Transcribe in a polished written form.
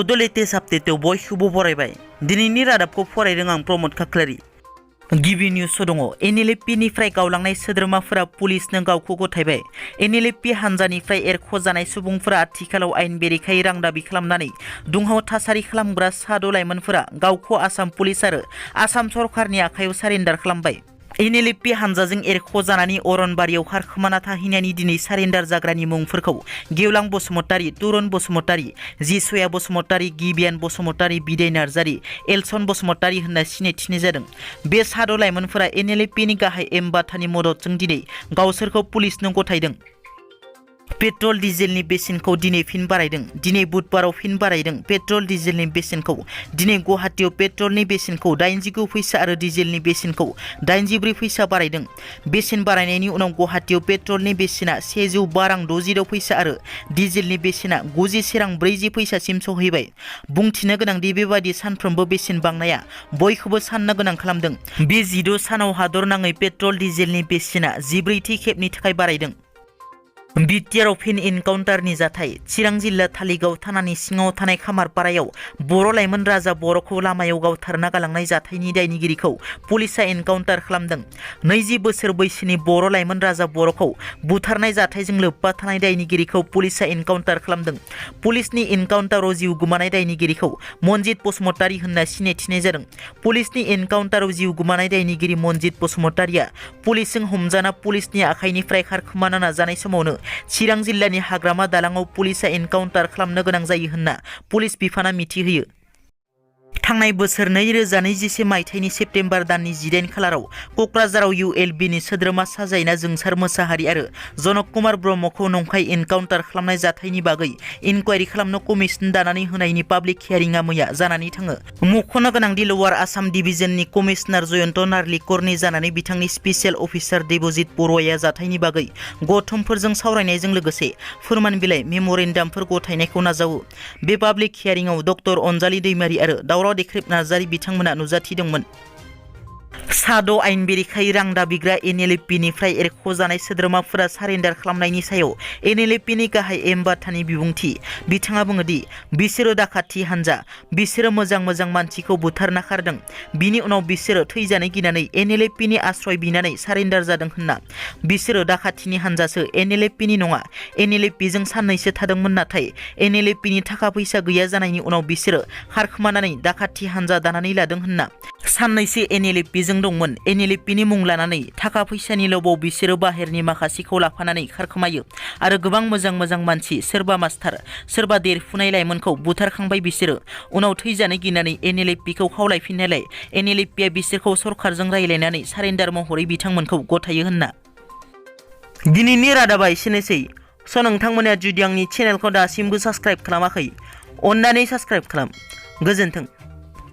बड' लेटेस्ट आपडेटआव बयखौबो बरायबाय। दिनैनि रादाबखौ फरायदों आं प्रमद खाख्लारि। गिबि निउसआव दङ NLFB निफ्राय गावलांनाय सोद्रोमाफोरा पुलिसनो गावखौ गथायबाय। NLFB हानजानिफ्राय एरख'जानाय सुबुंफोरा आथिखालाव आयेन बेरेखायै रां दाबि खालामनानै दुंहाव थासारि खालामग्रा साद' लाइमोनफोरा गावखौ आसाम पुलिस आरो आसाम सरकारनि आखायाव सारेन्डार खालामबाय। NLFB हानजाजों एरख'जानानै अरनबारियाव खारखोमाना थाहैनायनि दिनै सारेन्डार जाग्रानि मुंफोरखौ गेवलां बसुमतारी, तुरुन बसुमतारी, जिसया बसुमतारी, गिबियान बसुमतारी, बिदाय नार्जारी, एलसन बसुमतारी होनना सिनायथिनाय जादों। बे साद' लाइमोनफोरा NLFB नि गाहाय बाथानि मददजों दिनै गावसोरखौ पुलिसनो गथायदों। पेट्रल डिजेलनि बेसेनखौ दिनै फिन बारायदों। दिनै बुधबाराव फिन बारायदों पेट्रल डिजेलनि बेसेनखौ। दिनै गुवाहाटीयाव पेट्रलनि बेसेनखौ 89 फैसा आरो डिजेलनि बेसेनखौ 84 फैसा बारायदों। बेसेन बारायनायनि उनाव गुवाहाटीयाव पेट्रलनि बेसेना 105 रां 66 फैसा आरो डिजेलनि बेसेना 91 रां 40 फैसासिम सहैबाय। बुंथिनो गोनांदि बेबादि सानफ्रोमबो बेसेन बांनाया बयखौबो साननो गोनां खालामदों। बे 16 सानाव हादरनाङै पेट्रल डिजेलनि बेसेना 14थि खेबनि थाखाय बारायदों। बिटिआरआव फिन एनकाउन्टारनि जाथाय। चिरां जिल्ला थालिगाव थानानि सिङाव थानाय खामारपारायाव बर' लाइमोन राजा बर'खौ लामायाव गावथारना गालांनाय जाथायनि दायनिगिरिखौ पुलिसआ एनकाउन्टार खालामदों। 20 बोसोर बैसोनि बर' लाइमोन राजा बर'खौ बुथारनाय जाथायजों लोब्बा थानाय दायनिगिरिखौ पुलिसआ एनकाउन्टार खालामदों। पुलिसनि एनकाउन्टाराव जिउ गोमानाय दायनिगिरिखौ मनजित बसुमतारी होनना सिनायथिनाय जादों। पुलिसनि एनकाउन्टाराव जिउ गोमानाय दायनिगिरि मनजित बसुमतारीया पुलिसजों हमजाना पुलिसनि आखाइनिफ्राय खारखोमानो नाजानाय समावनो चिरां जिल्लानि हाग्रामा दालाङाव पुलिसआ एनकाउन्टार खालामनो गोनां जायो होनना पुलिस बिफाना मिथिहोयो। थांनाय बोसोर 2021 मायथाइनि सेप्तेम्बर दाननि 18 खालाराव क'क्राझाराव ULB नि सोद्रोमा साजायना जोंसार मोसाहारि आरो जनक कुमार ब्रह्मखौ नंखाय एनकाउन्टार खालामनाय जाथायनि बागै इनकुवारि खालामनो कमिसन दानानै होनायनि पाब्लिक हियारिंआ मैया जानानै थाङो। मख'नो गोनांदि लवार आसाम डिभिजननि कमिसनार जयन्त नार्लिकरनि जानानै बिथांनि स्पेसियेल अफिसार देबजित बर'आ जाथायनि बागै गौथुमफोरजों सावरायनायजों लोगोसे फोरमान बिलाइ मेम'रेन्डामफोर गथायनायखौ नाजावो। बे पाब्लिक हियारिंआव डक्टर अनजालि दैमारी आरो दावराव देख्रेब नार्जारी बिथांमोना नुजाथिदोंमोन। साद' आयेन बेरेखायै रां दाबिग्रा NLFB निफ्राय एरख'जानाय सोद्रोमाफोरा सारेन्डार खालामनायनि सायाव NLFB नि गाहाय बाथानि बिबुंथि। बिथाङा बुङोदि बिसोरो दाखाथि हानजा, बिसोरो मोजां मानसिखौ बुथारना खारदों। बिनि उनाव बिसोरो थैजानो गिनानै NLFB नि आश्रय बिनानै सारेन्डार जादों होनना। बिसोरो दाखाथिनि हानजासो NLFB नि नङा। NLFB जों साननैसो थादोंमोन, नाथाय NLFB नि थाखा फैसा गैया जानायनि उनाव बिसोरो खारखोमानानै दाखाथि हानजा दानानै लादों होनना। साननैसो NLFB जों दंमोन। NLFB नि मुं लानानै थाखा फैसानि लबाव बिसोरो बाहेरनि माखासेखौ लाफानानै खारखोमायो आरो गोबां मोजां मानसि, सोरबा मास्टार, सोरबा देरफुनाय लाइमोनखौ बुथारखांबाय। बिसोरो उनाव थैजानो गिनानै NLFB खौ खावलायफिननायलाय NLFB आ बिसोरखौ सरकारजों रायलायनानै सारेन्डार महरै बिथांमोनखौ गथायो होनना। दिनैनि रादाबा एसेनोसै। नोंथांमोना जुदि आंनि चेनेलखौ दासिमबो साबस्क्राइब खालामाखै, अन्नानै साबस्क्राइब खालाम। गोजोन्थों।